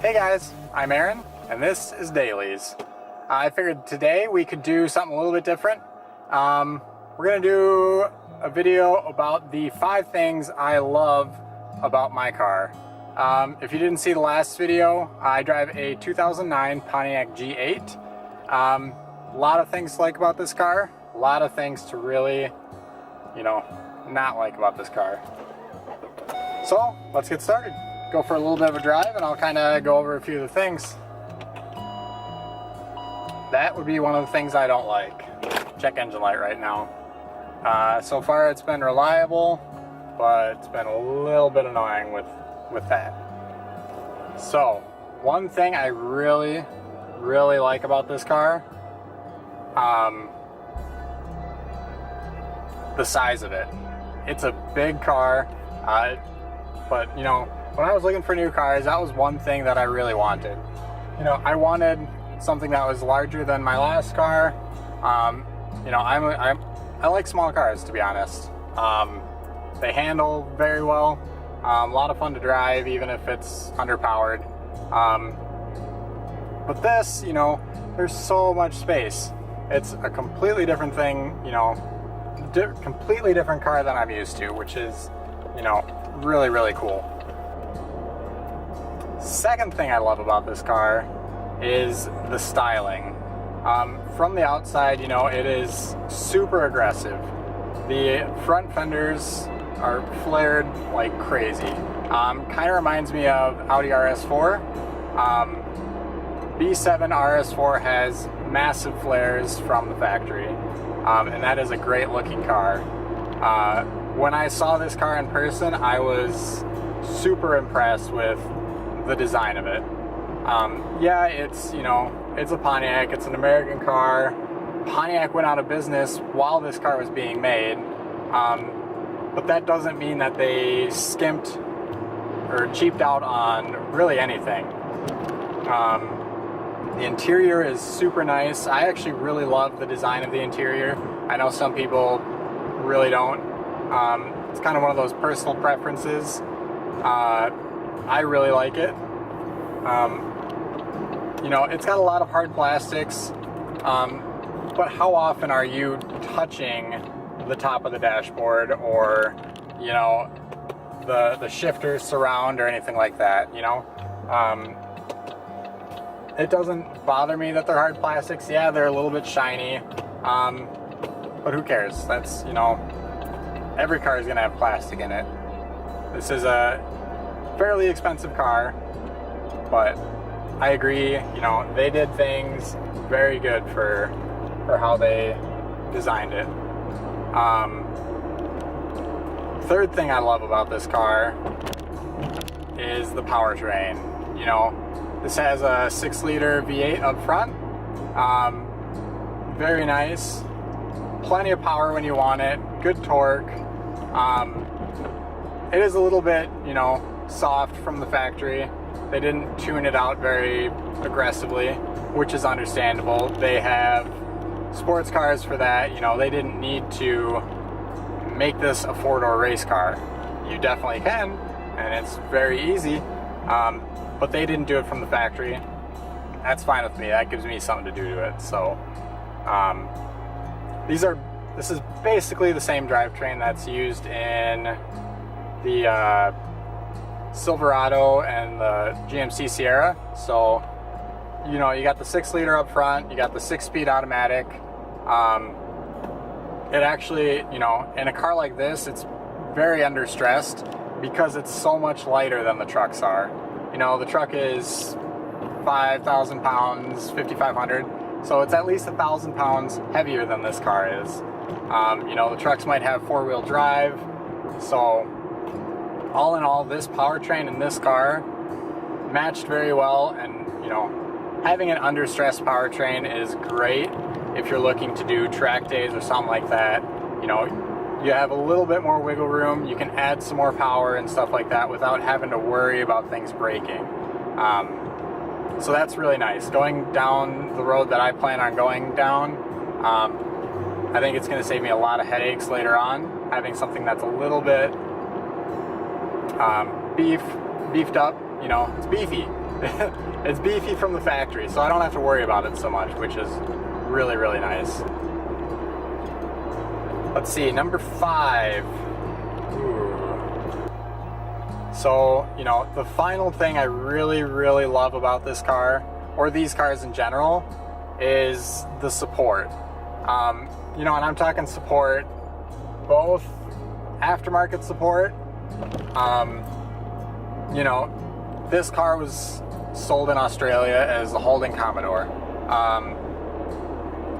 Hey guys, I'm Aaron, and this is Dailies. I figured today we could do something a little bit different. We're going to do a video about the 5 things I love about my car. If you didn't see the last video, I drive a 2009 Pontiac G8. A lot of things to like about this car, a lot of things to really, not like about this car. So, let's get started. Go for a little bit of a drive and I'll kind of go over a few of the things. That would be one of the things I don't like. Check engine light right now. So far it's been reliable, but it's been a little bit annoying with that. So, one thing I really like about this car, the size of it. It's a big car, but when I was looking for new cars, that was one thing that I really wanted. I wanted something that was larger than my last car. I like small cars, to be honest. They handle very well. A lot of fun to drive, even if it's underpowered. But this, there's so much space. It's a completely different thing, completely different car than I'm used to, which is, really cool. Second thing I love about this car is the styling. From the outside, it is super aggressive. The front fenders are flared like crazy. Kind of reminds me of Audi RS4. B7 RS4 has massive flares from the factory, and that is a great looking car. When I saw this car in person, I was super impressed with the design of it. Yeah, it's a Pontiac, it's an American car. Pontiac went out of business while this car was being made, but that doesn't mean that they skimped or cheaped out on really anything. The interior is super nice. I actually really love the design of the interior. I know some people really don't. It's kind of one of those personal preferences. I really like it. It's got a lot of hard plastics, but how often are you touching the top of the dashboard or, the shifter surround or anything like that, It doesn't bother me that they're hard plastics. Yeah, they're a little bit shiny, but who cares? That's, every car is going to have plastic in it. This is a fairly expensive car, but I agree, they did things very good for how they designed it. Third thing I love about this car is the powertrain. This has a 6-liter V8 up front. Very nice. Plenty of power when you want it. Good torque. It is a little bit, soft from the factory. They didn't tune it out very aggressively, which is understandable. They have sports cars for that. They didn't need to make this a 4-door race car. You definitely can, and it's very easy, but they didn't do it from the factory. That's fine with me. That gives me something to do to it. So this is basically the same drivetrain that's used in the Silverado and the GMC Sierra. So, you got the 6-liter up front, you got the 6-speed automatic. It actually, in a car like this, it's very understressed because it's so much lighter than the trucks are. The truck is 5,000 pounds, 5,500, so it's at least 1,000 pounds heavier than this car is. The trucks might have 4-wheel drive, so all in all, this powertrain in this car matched very well, and having an understressed powertrain is great if you're looking to do track days or something like that. You have a little bit more wiggle room, you can add some more power and stuff like that without having to worry about things breaking. So that's really nice. Going down the road that I plan on going down, I think it's going to save me a lot of headaches later on, having something that's a little bit beefed up you know, it's beefy. It's beefy from the factory, so I don't have to worry about it so much, which is really, really nice. Let's see, number 5. Ooh. So, you know, the final thing I really, really love about this car, or these cars in general, is the support. You know, and I'm talking support, both aftermarket support. You know, this car was sold in Australia as a Holden Commodore.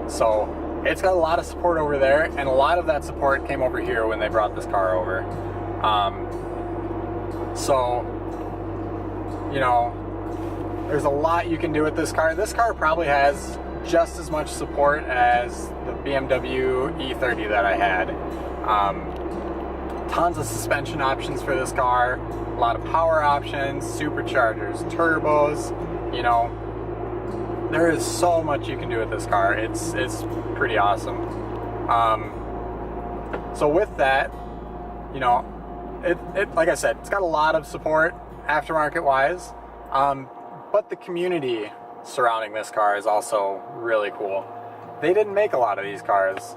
So it's got a lot of support over there, and a lot of that support came over here when they brought this car over. So, you know, there's a lot you can do with this car. This car probably has just as much support as the BMW E30 that I had. Tons of suspension options for this car, a lot of power options, superchargers, turbos, you know, there is so much you can do with this car. It's pretty awesome. So with that, you know, it like I said, it's got a lot of support aftermarket wise, but the community surrounding this car is also really cool. They didn't make a lot of these cars.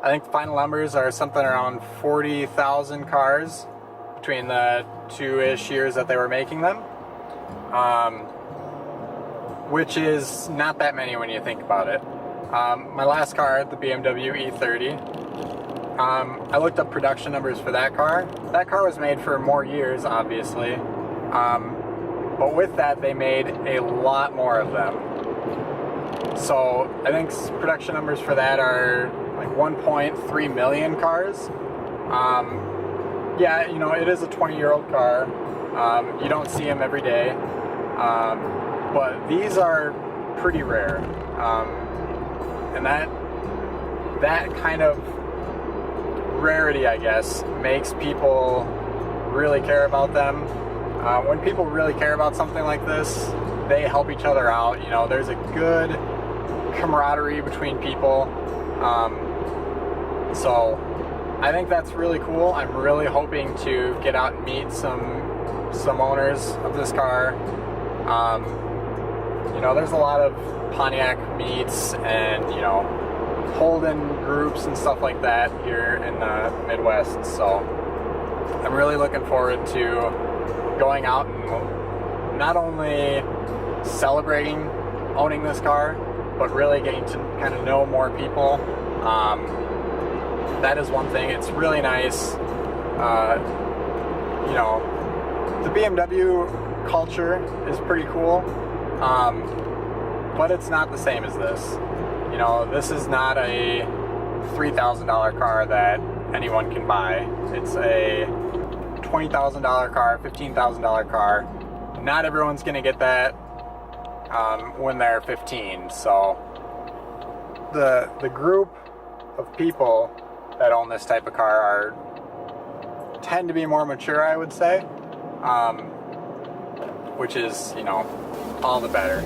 I think the final numbers are something around 40,000 cars between the 2-ish years that they were making them, which is not that many when you think about it. My last car, the BMW E30, I looked up production numbers for that car. That car was made for more years, obviously, but with that they made a lot more of them. So I think production numbers for that are like 1.3 million cars. Yeah, you know, it is a 20-year-old car. You don't see them every day, but these are pretty rare, and that kind of rarity, I guess, makes people really care about them. When people really care about something like this, they help each other out. You know, there's a good camaraderie between people. So I think that's really cool. I'm really hoping to get out and meet some owners of this car. You know, there's a lot of Pontiac meets and, you know, Holden groups and stuff like that here in the Midwest. So I'm really looking forward to going out and not only celebrating owning this car, but really getting to kind of know more people. That is one thing. It's really nice. You know, the BMW culture is pretty cool, but it's not the same as this. You know, this is not a $3,000 car that anyone can buy. It's a $20,000 car, $15,000 car. Not everyone's gonna get that when they're 15. So the group of people that own this type of car tend to be more mature, I would say, which is, you know, all the better.